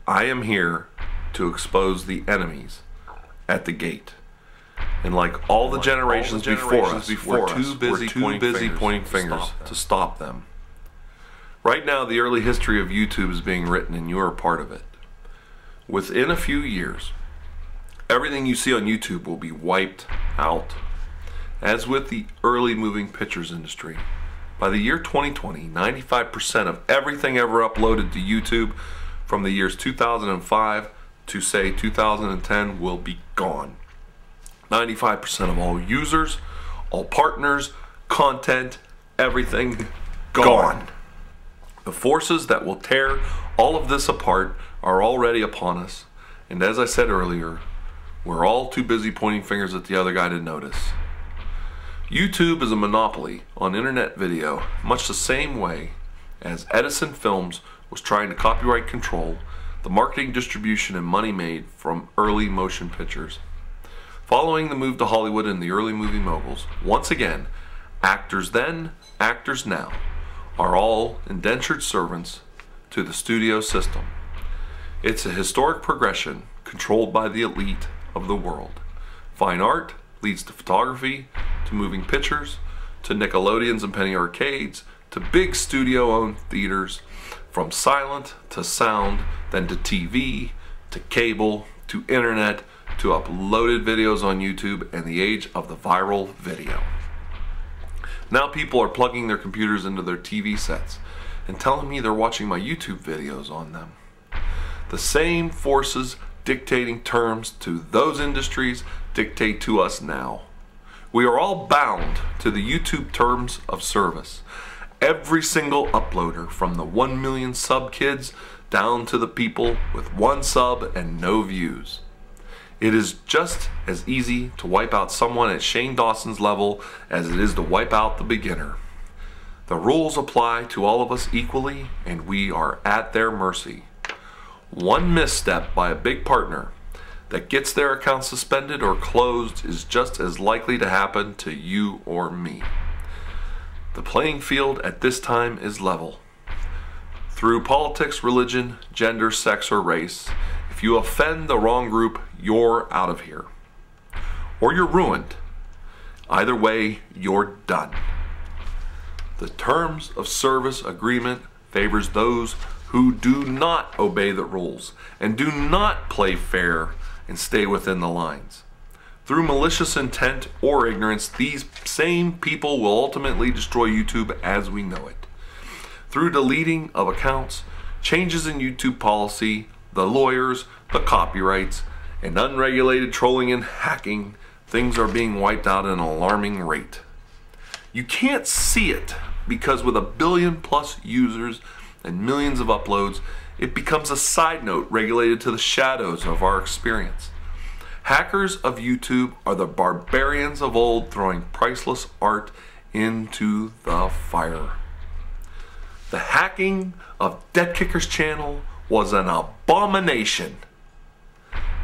I am here to expose the enemies at the gate. And like all the generations before us, we're too busy pointing fingers to stop them. Right now, the early history of YouTube is being written, and you are a part of it. Within a few years, everything you see on YouTube will be wiped out. As with the early moving pictures industry, by the year 2020, 95% of everything ever uploaded to YouTube from the years 2005 to say 2010 will be gone. 95% of all users, all partners, content, everything gone. The forces that will tear all of this apart are already upon us, and as I said earlier, we're all too busy pointing fingers at the other guy to notice. YouTube is a monopoly on internet video, much the same way as Edison Films was trying to copyright control the marketing, distribution, and money made from early motion pictures. Following the move to Hollywood and the early movie moguls, once again, actors then, actors now, are all indentured servants to the studio system. It's a historic progression controlled by the elite of the world. Fine art leads to photography, to moving pictures, to Nickelodeons and penny arcades, to big studio-owned theaters, from silent to sound, then to TV, to cable, to internet, to uploaded videos on YouTube, and the age of the viral video. Now people are plugging their computers into their TV sets and telling me they're watching my YouTube videos on them. The same forces dictating terms to those industries dictate to us now. We are all bound to the YouTube terms of service. Every single uploader, from the 1 million sub kids down to the people with 1 sub and no views. It is just as easy to wipe out someone at Shane Dawson's level as it is to wipe out the beginner. The rules apply to all of us equally, and we are at their mercy. One misstep by a big partner that gets their account suspended or closed is just as likely to happen to you or me. The playing field at this time is level. Through politics, religion, gender, sex, or race, if you offend the wrong group, you're out of here. Or you're ruined. Either way, you're done. The terms of service agreement favors those who do not obey the rules and do not play fair and stay within the lines. Through malicious intent or ignorance, these same people will ultimately destroy YouTube as we know it. Through deleting of accounts, changes in YouTube policy, the lawyers, the copyrights, and unregulated trolling and hacking, things are being wiped out at an alarming rate. You can't see it because with 1 billion+ users and millions of uploads, it becomes a side note regulated to the shadows of our experience. Hackers of YouTube are the barbarians of old throwing priceless art into the fire. The hacking of Debt Kicker's channel was an abomination,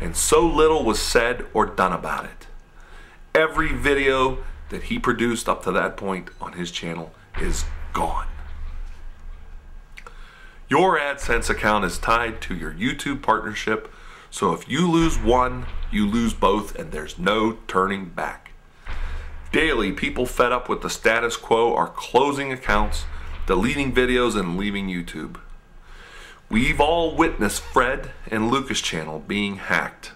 and so little was said or done about it. Every video that he produced up to that point on his channel is gone. Your AdSense account is tied to your YouTube partnership, so if you lose one, you lose both, and there's no turning back. Daily, people fed up with the status quo are closing accounts, deleting videos, and leaving YouTube. We've all witnessed Fred and Lucas' channel being hacked,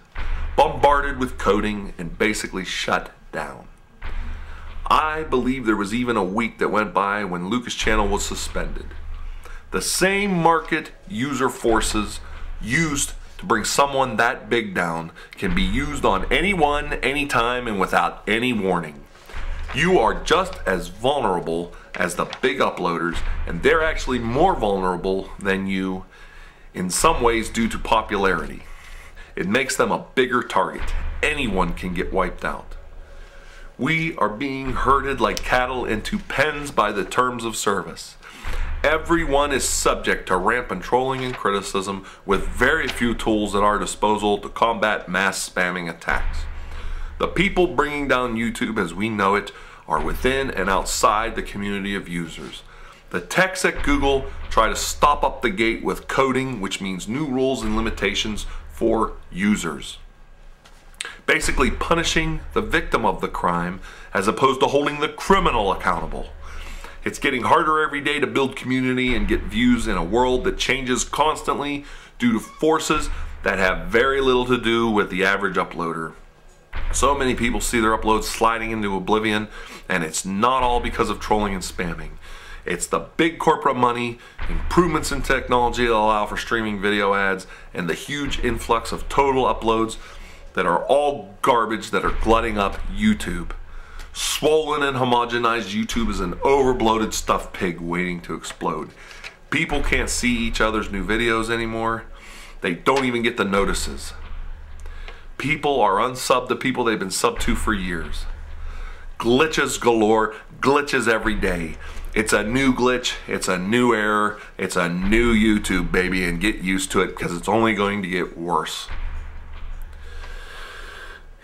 bombarded with coding, and basically shut down. I believe there was even a week that went by when Lucas' channel was suspended. The same market user forces used to bring someone that big down can be used on anyone, anytime, and without any warning. You are just as vulnerable as the big uploaders, and they're actually more vulnerable than you in some ways due to popularity. It makes them a bigger target. Anyone can get wiped out. We are being herded like cattle into pens by the terms of service. Everyone is subject to rampant trolling and criticism with very few tools at our disposal to combat mass spamming attacks. The people bringing down YouTube as we know it are within and outside the community of users. The techs at Google try to stop up the gate with coding, which means new rules and limitations for users. Basically punishing the victim of the crime as opposed to holding the criminal accountable. It's getting harder every day to build community and get views in a world that changes constantly due to forces that have very little to do with the average uploader. So many people see their uploads sliding into oblivion, and it's not all because of trolling and spamming. It's the big corporate money, improvements in technology that allow for streaming video ads, and the huge influx of total uploads that are all garbage that are glutting up YouTube. Swollen and homogenized YouTube is an overbloated stuffed pig waiting to explode. People can't see each other's new videos anymore. They don't even get the notices. People are unsubbed to people they've been subbed to for years. Glitches galore, glitches every day. It's a new glitch, it's a new error, it's a new YouTube, baby, and get used to it because it's only going to get worse.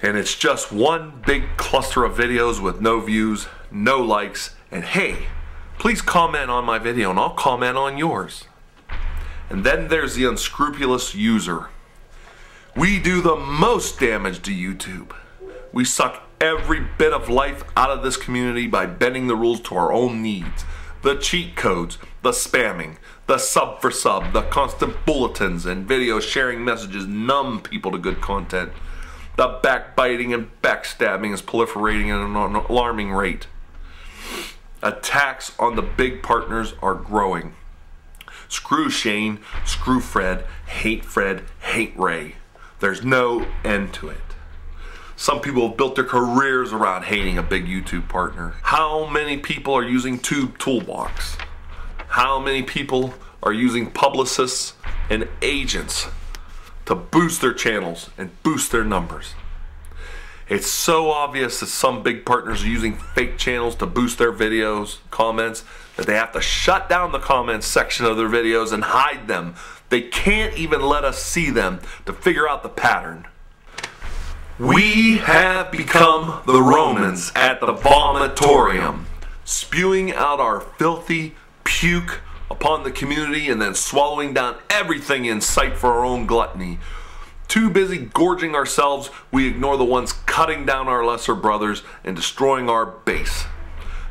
And it's just one big cluster of videos with no views, no likes, and hey, please comment on my video and I'll comment on yours. And then there's the unscrupulous user. We do the most damage to YouTube. We suck every bit of life out of this community by bending the rules to our own needs. The cheat codes, the spamming, the sub for sub, the constant bulletins and video sharing messages numb people to good content. The backbiting and backstabbing is proliferating at an alarming rate. Attacks on the big partners are growing. Screw Shane, screw Fred, hate Ray. There's no end to it. Some people have built their careers around hating a big YouTube partner. How many people are using Tube Toolbox? How many people are using publicists and agents to boost their channels and boost their numbers? It's so obvious that some big partners are using fake channels to boost their videos, comments, that they have to shut down the comments section of their videos and hide them. They can't even let us see them to figure out the pattern. We have become the Romans at the vomitorium, spewing out our filthy puke upon the community and then swallowing down everything in sight for our own gluttony. Too busy gorging ourselves, we ignore the ones cutting down our lesser brothers and destroying our base.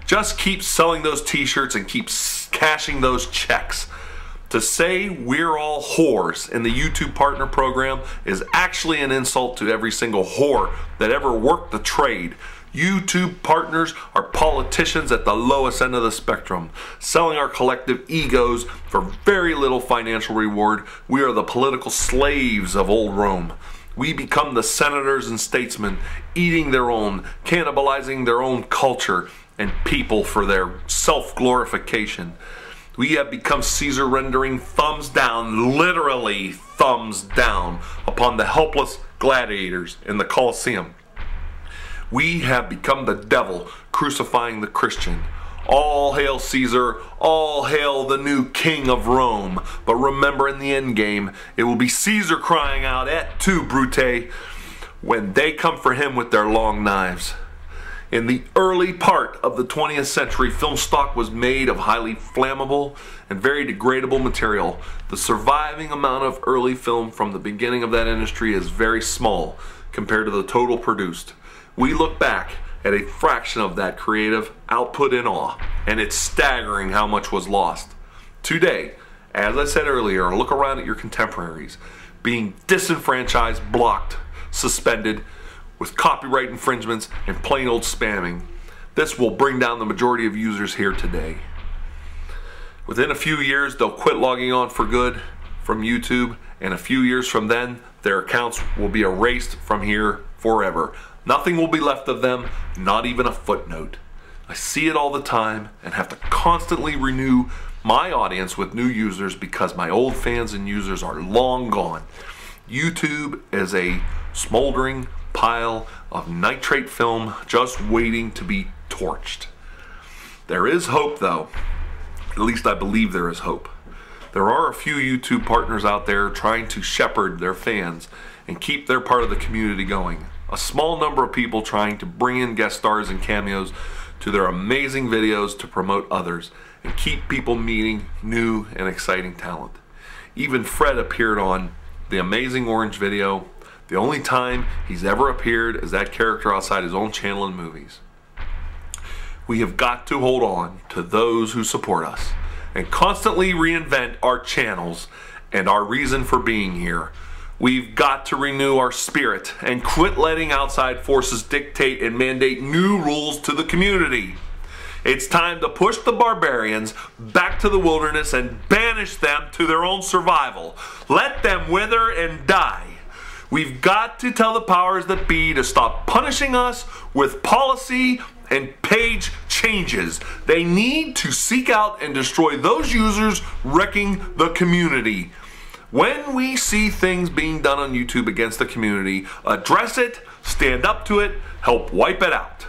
Just keep selling those t-shirts and keep cashing those checks. To say we're all whores in the YouTube Partner Program is actually an insult to every single whore that ever worked the trade. YouTube partners are politicians at the lowest end of the spectrum, selling our collective egos for very little financial reward. We are the political slaves of old Rome. We become the senators and statesmen, eating their own, cannibalizing their own culture and people for their self-glorification. We have become Caesar, rendering thumbs down, literally thumbs down, upon the helpless gladiators in the Colosseum. We have become the devil, crucifying the Christian. All hail Caesar, all hail the new king of Rome. But remember, in the end game, it will be Caesar crying out, "Et tu, Brute," when they come for him with their long knives. In the early part of the 20th century, film stock was made of highly flammable and very degradable material. The surviving amount of early film from the beginning of that industry is very small compared to the total produced. We look back at a fraction of that creative output in awe, and it's staggering how much was lost. Today, as I said earlier, look around at your contemporaries being disenfranchised, blocked, suspended, with copyright infringements and plain old spamming. This will bring down the majority of users here today. Within a few years, they'll quit logging on for good from YouTube, and a few years from then, their accounts will be erased from here forever. Nothing will be left of them, not even a footnote. I see it all the time and have to constantly renew my audience with new users because my old fans and users are long gone. YouTube is a smoldering pile of nitrate film just waiting to be torched. There is hope, though. At least I believe there is hope. There are a few YouTube partners out there trying to shepherd their fans and keep their part of the community going. A small number of people trying to bring in guest stars and cameos to their amazing videos to promote others. and keep people meeting new and exciting talent. Even Fred appeared on the Amazing Orange video. The only time he's ever appeared as that character outside his own channel in movies. We have got to hold on to those who support us and constantly reinvent our channels and our reason for being here. We've got to renew our spirit and quit letting outside forces dictate and mandate new rules to the community. It's time to push the barbarians back to the wilderness and banish them to their own survival. Let them wither and die. We've got to tell the powers that be to stop punishing us with policy and page changes. They need to seek out and destroy those users wrecking the community. When we see things being done on YouTube against the community, address it, stand up to it, help wipe it out.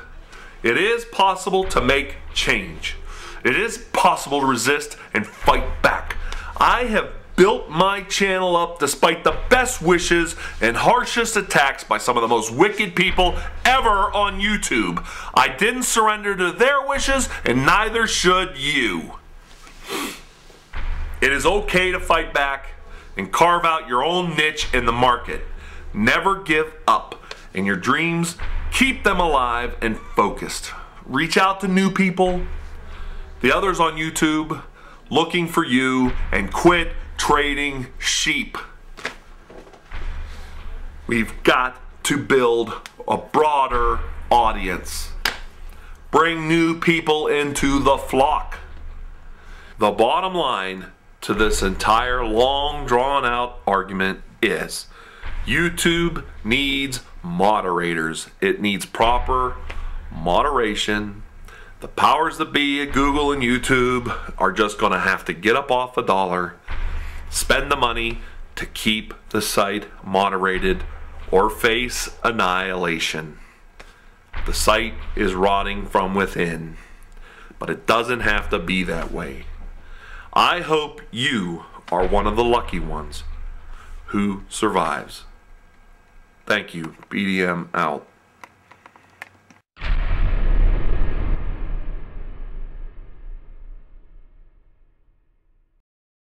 It is possible to make change. It is possible to resist and fight back. I have built my channel up despite the best wishes and harshest attacks by some of the most wicked people ever on YouTube. I didn't surrender to their wishes, and neither should you. It is okay to fight back and carve out your own niche in the market. Never give up. In your dreams, keep them alive and focused. Reach out to new people, the others on YouTube, looking for you, and quit trading sheep. We've got to build a broader audience. Bring new people into the flock. The bottom line to this entire long drawn out argument is YouTube needs moderators. It needs proper moderation. The powers that be at Google and YouTube are just going to have to get up off the dollar, spend the money to keep the site moderated, or face annihilation. The site is rotting from within, but it doesn't have to be that way. I hope you are one of the lucky ones who survives. Thank you. BDM out.